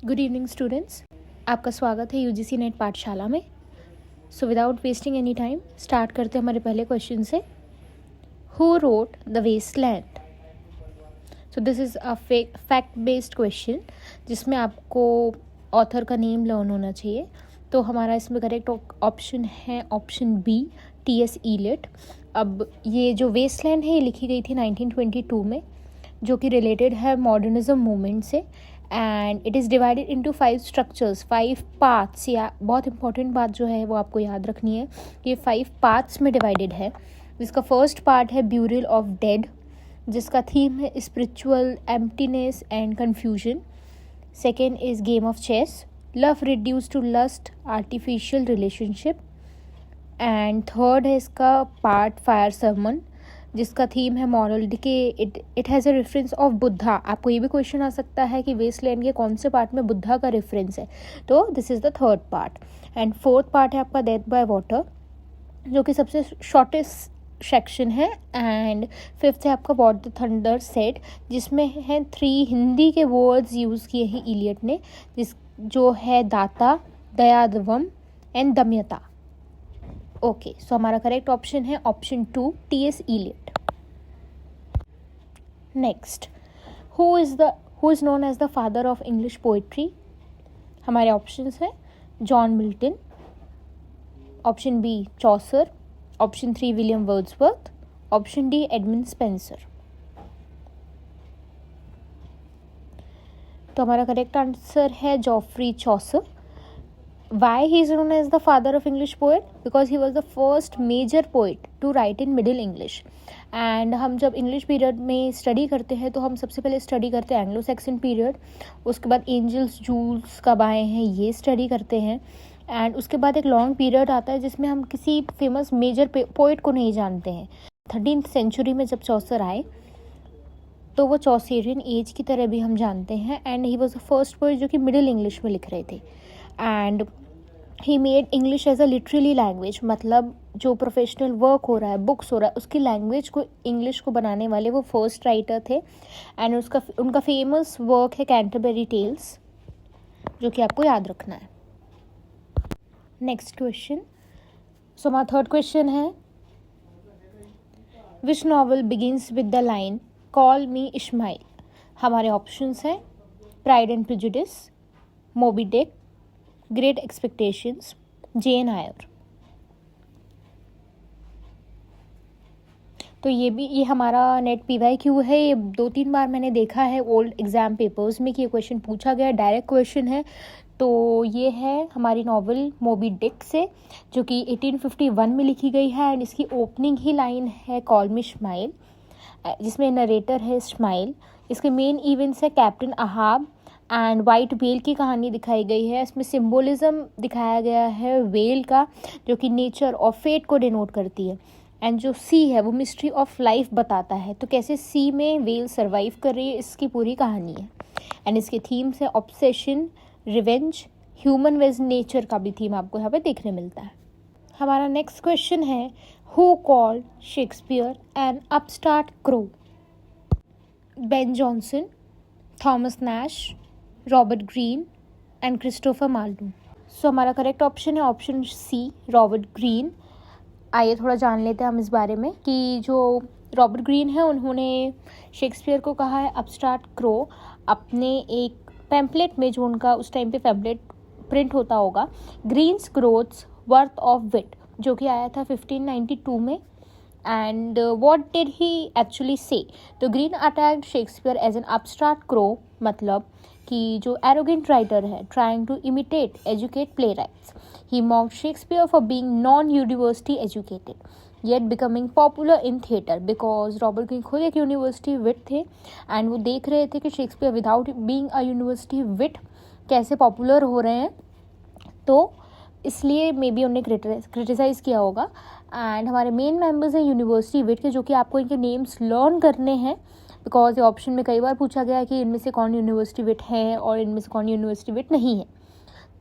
Good evening students, आपका स्वागत है यूजीसी नेट पाठशाला में। So without wasting any time start करते हैं हमारे पहले क्वेश्चन से। Who wrote the Waste Land? So this is a fact based question जिसमें आपको ऑथर का नेम लर्न होना चाहिए। तो हमारा इसमें करेक्ट ऑप्शन है ऑप्शन बी, टी.एस. इलियट। अब ये जो वेस्टलैंड है ये लिखी गई थी 1922 में, जो कि रिलेटेड है मॉडर्निज्म मूवमेंट से। And it is divided into 5 structures, 5 parts. या बहुत इंपॉर्टेंट बात जो है वो आपको याद रखनी है, ये 5 पार्ट्स में डिवाइडेड है। जिसका फर्स्ट पार्ट है ब्यूरियल ऑफ डेड, जिसका थीम है spiritual emptiness and confusion. Second is game of chess, love reduce to lust, artificial relationship. And third है इसका पार्ट फायर सर्मन, जिसका थीम है moral decay. It has a reference of Buddha. आपको ये भी question आ सकता है कि वेस्टलैंड के कौन से पार्ट में बुद्धा का रेफरेंस है, तो this is the third part. And fourth part है आपका डेथ बाय वाटर, जो कि सबसे शॉर्टेस्ट सेक्शन है। एंड फिफ्थ है आपका व्हाट द थंडर सेड, जिसमें है 3 हिंदी के वर्ड्स यूज़ किए हैं इलियट ने, जो है दाता, दयादवम एंड दमयता। ओके, सो हमारा करेक्ट ऑप्शन है option 2, T S. Eliot. Next, who is known as the father of English poetry? हमारे ऑप्शंस हैं John Milton, option B Chaucer, option 3 William Wordsworth, option D Edmund Spenser. तो हमारा correct answer है Geoffrey Chaucer. Why he is known as the father of English poet? Because he was the first major poet to write in Middle English. And हम जब English period में study करते हैं तो हम सबसे पहले स्टडी करते हैं एंग्लो सेक्सन पीरियड, उसके बाद एंजल्स जूल्स कब आए हैं ये स्टडी करते हैं। एंड उसके बाद एक लॉन्ग पीरियड आता है जिसमें हम किसी फेमस मेजर पोइट को नहीं जानते हैं। 13th सेंचुरी में जब चौसर आए तो वो चौसेरियन एज की तरह भी हम जानते हैं। And he was the first poet जो कि मिडिल इंग्लिश में लिख रहे थे। And he made English as a literally language, मतलब जो प्रोफेशनल वर्क हो रहा है, बुक्स हो रहा है, उसकी लैंग्वेज को इंग्लिश को बनाने वाले वो फर्स्ट राइटर थे। एंड उनका फेमस वर्क है कैंटरबरी टेल्स, जो कि आपको याद रखना है। नेक्स्ट क्वेश्चन, सो हमारा थर्ड क्वेश्चन है which novel begins with the line call me Ishmael? हमारे ऑप्शंस हैं Pride and Prejudice, Moby Dick, Great Expectations, Jane Eyre. तो ये हमारा नेट PYQ है। ये 2-3 बार मैंने देखा है ओल्ड एग्जाम पेपर्स में कि ये क्वेश्चन पूछा गया, डायरेक्ट क्वेश्चन है। तो ये है हमारी नॉवल मोबी डिक से, जो कि 1851 में लिखी गई है। एंड इसकी ओपनिंग ही लाइन है कॉल मी इस्माइल, जिसमें नरेटर है इस्माइल। इसके मेन इवेंट्स है captain Ahab and white well की कहानी दिखाई गई है। इसमें सिंबोलिज्म दिखाया गया है वेल का, जो कि नेचर और फेट को डिनोट करती है। एंड जो सी है वो मिस्ट्री ऑफ लाइफ बताता है, तो कैसे सी में वेल सर्वाइव कर रही है इसकी पूरी कहानी है। एंड इसके थीम्स है obsession, revenge, human veg nature का भी थीम आपको यहाँ पे देखने मिलता है। हमारा नेक्स्ट क्वेश्चन है who called Shakespeare an upstart crow? Ben Jonson, Thomas Nashe, Robert Greene and Christopher Marlowe. So हमारा करेक्ट ऑप्शन है ऑप्शन सी, रॉबर्ट ग्रीन। आइए थोड़ा जान लेते हैं हम इस बारे में कि जो रॉबर्ट ग्रीन है उन्होंने शेक्सपियर को कहा है अपस्टार्ट क्रो अपने एक पैम्पलेट में, जो उनका उस टाइम पे पैम्पलेट प्रिंट होता होगा, Greene's groatsworth of wit, जो कि आया था 1592 में। And what did he actually say? तो Greene attacked Shakespeare as an upstart crow, मतलब कि जो एरोगेंट राइटर है trying to imitate educate playwrights. He mocked Shakespeare for being non university educated yet becoming popular in theatre, because Robert Greene खुद एक university विट थे। And वो देख रहे थे कि Shakespeare without being a university wit कैसे पॉपुलर हो रहे हैं, तो इसलिए मे बी उन्हें क्रिटिसाइज़ किया होगा। एंड हमारे मेन मेंबर्स हैं यूनिवर्सिटी विट के, जो कि आपको इनके नेम्स लर्न करने हैं, बिकॉज ये ऑप्शन में कई बार पूछा गया है कि इनमें से कौन यूनिवर्सिटी विट है और इनमें से कौन यूनिवर्सिटी विट नहीं है।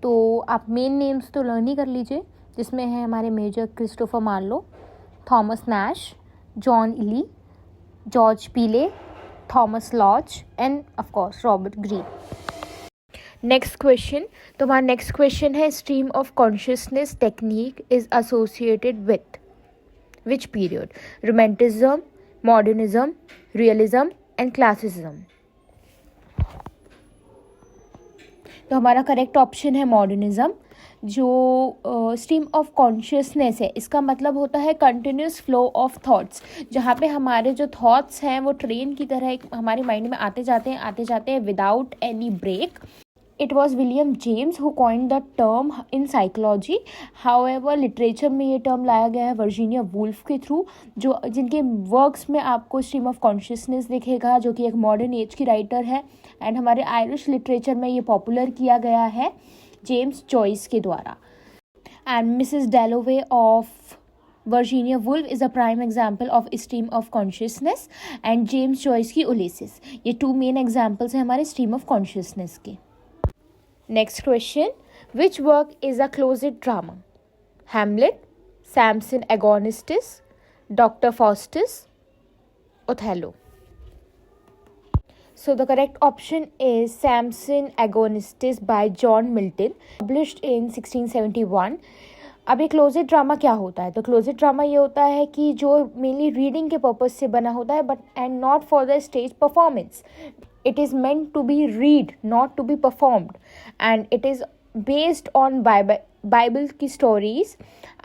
तो आप मेन नेम्स तो लर्न ही कर लीजिए, जिसमें है हमारे major Christopher Marlowe, Thomas Nashe, John Lyly, George Peele, Thomas Lodge and of course Robert Greene. Next question, तो हमारा नेक्स्ट क्वेश्चन है stream of consciousness technique is associated with which period? Romanticism, modernism, realism and classicism. तो हमारा correct option है modernism. जो stream of consciousness है, इसका मतलब होता है कंटिन्यूस फ्लो ऑफ थॉट्स, जहाँ पे हमारे जो थॉट्स हैं वो ट्रेन की तरह हमारे माइंड में आते जाते हैं without any break. It was William James who coined the term in psychology. However, literature में ये टर्म लाया गया है वर्जीनिया वुल्फ के थ्रू, जो जिनके वर्क्स में आपको स्ट्रीम ऑफ कॉन्शियसनेस दिखेगा, जो कि एक मॉडर्न एज की राइटर है। एंड हमारे आयरिश लिटरेचर में ये पॉपुलर किया गया है जेम्स जॉयस के द्वारा। And Mrs Dalloway of Virginia Woolf is a prime example of stream of consciousness. And James Joyce की ओलेसिस, ये टू मेन एग्जाम्पल्स हैं हमारे स्ट्रीम ऑफ कॉन्शियसनेस के। Next question, which work is a closet drama? Hamlet, Samson Agonistes, Dr. Faustus, Othello. So the correct option is Samson Agonistes by John Milton, published in 1671. अब ये closet drama क्या होता है? तो closet drama ये होता है कि जो मेनली रीडिंग के पर्पज से बना होता है, but and not for the stage performance. It is meant to be read, not to be performed, and it is based on Bible की stories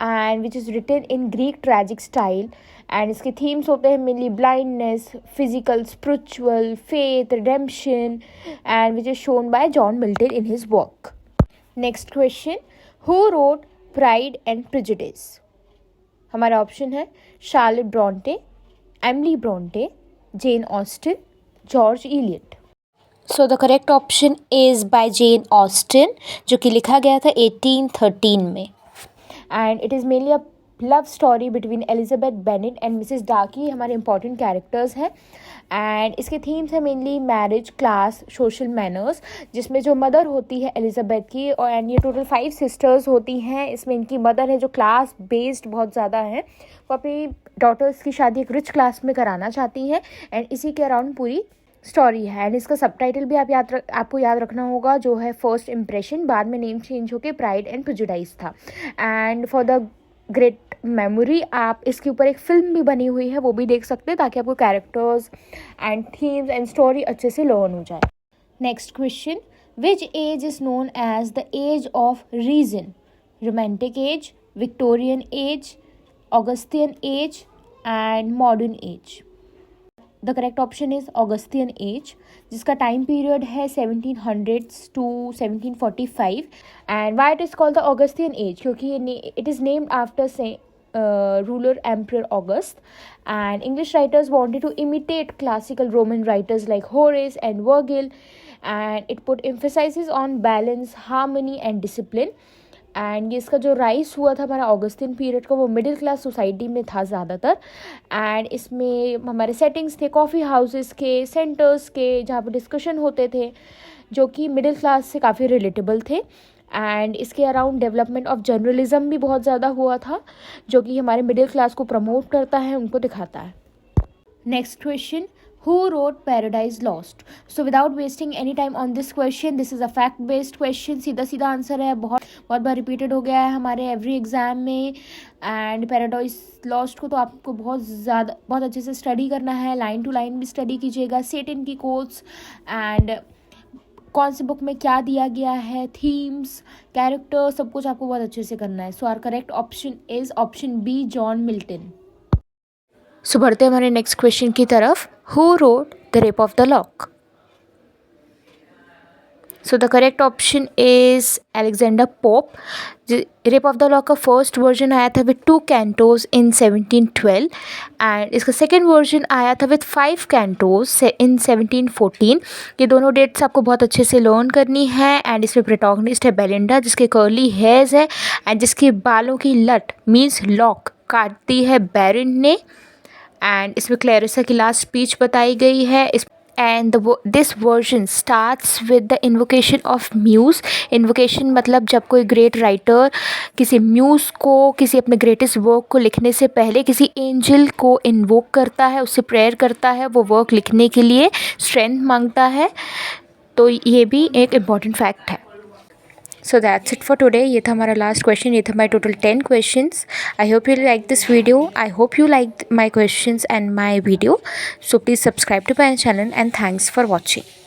and which is written in Greek tragic style. and इसके themes होते हैं mainly blindness, physical, spiritual, faith, redemption, and which is shown by John Milton in his work. Next question, who wrote Pride and Prejudice? हमारा option है Charlotte Brontë, Emily Bronte, Jane Austen, George Eliot. So the correct option is by Jane Austen, जो कि लिखा गया था 1813 में. And it is mainly a love story between Elizabeth Bennet and Mrs डार्की, हमारे important characters हैं. And इसके themes हैं mainly marriage, class, social manners, जिसमें जो मदर होती है एलिजाबेथ की, और एंड ये टोटल 5 सिस्टर्स होती हैं. इसमें इनकी मदर है जो क्लास बेस्ड बहुत ज़्यादा है, वो अपनी डॉटर्स की शादी एक रिच क्लास में कराना चाहती हैं. एंड इसी के अराउंड पूरी स्टोरी है. एंड इसका सबटाइटल भी आपको याद रखना होगा, जो है फर्स्ट इम्प्रेशन, बाद में नेम चेंज होकर प्राइड एंड प्रेजुडिस था. And for the great memory आप इसके ऊपर एक फिल्म भी बनी हुई है, वो भी देख सकते हैं, ताकि आपको characters and themes and story अच्छे से लर्न हो जाए. Next question, which age is known as the age of reason? Romantic age, Victorian age, Augustan age and modern age. The correct option is Augustan age, जिसका time period है 1700s to 1745. And why it is called the Augustan age? क्योंकि it is named after ruler emperor August. And English writers wanted to imitate classical Roman writers like Horace and Virgil, and it put emphasis on balance, harmony and discipline. And इसका जो rice हुआ था हमारा Augustine period का, वो middle class society में था ज़्यादातर. एंड इसमें हमारे सेटिंग्स थे कॉफ़ी हाउसेस के, सेंटर्स के, जहाँ पर डिस्कशन होते थे, जो कि मिडिल क्लास से काफ़ी रिलेटेबल थे. एंड इसके अराउंड डेवलपमेंट ऑफ जर्नलिज्म भी बहुत ज़्यादा हुआ था, जो कि हमारे मिडिल क्लास को प्रमोट करता है, उनको दिखाता है. Next question, Who wrote Paradise Lost? So without wasting any time on this question, this is a fact based question. सीधा सीधा आंसर है, बहुत बार रिपीटेड हो गया है हमारे एवरी एग्जाम में. एंड पैराडाइज लॉस्ट को तो आपको बहुत अच्छे से स्टडी करना है, लाइन टू लाइन भी स्टडी कीजिएगा, सेटन की कोट्स एंड कौन सी बुक में क्या दिया गया है, थीम्स, कैरेक्टर, सब कुछ आपको बहुत अच्छे से करना है. So our correct option is option B, John Milton. So बढ़ते हमारे नेक्स्ट क्वेश्चन की तरफ. Who wrote The Rape of the Lock? So the correct option is Alexander Pope. Rape of the lock का फर्स्ट वर्जन आया था with 2 cantos in 1712 and इसका second version आया था विथ 5 कैंटोज इन 1714. ये दोनों डेट्स आपको बहुत अच्छे से लर्न करनी है. एंड इसमें प्रोटैगनिस्ट है बेलिंडा, जिसके कर्ली हेयर्स है एंड जिसके बालों की लट मीन्स लॉक काटती है बैरन ने. एंड इसमें क्लैरिसा की लास्ट स्पीच बताई गई है. And this version starts with the invocation of muse. Invocation मतलब जब कोई ग्रेट राइटर किसी म्यूज़ को, किसी अपने ग्रेटेस्ट वर्क को लिखने से पहले किसी एंजल को इन्वोक करता है, उससे प्रेयर करता है वो वर्क लिखने के लिए, स्ट्रेंथ मांगता है. तो ये भी एक इम्पॉर्टेंट फैक्ट है। So that's it for today. ये था हमारा लास्ट क्वेश्चन। ये था हमारे total 10 questions. I hope you like this video. I hope you like my questions and my video. So please subscribe to my channel and thanks for watching.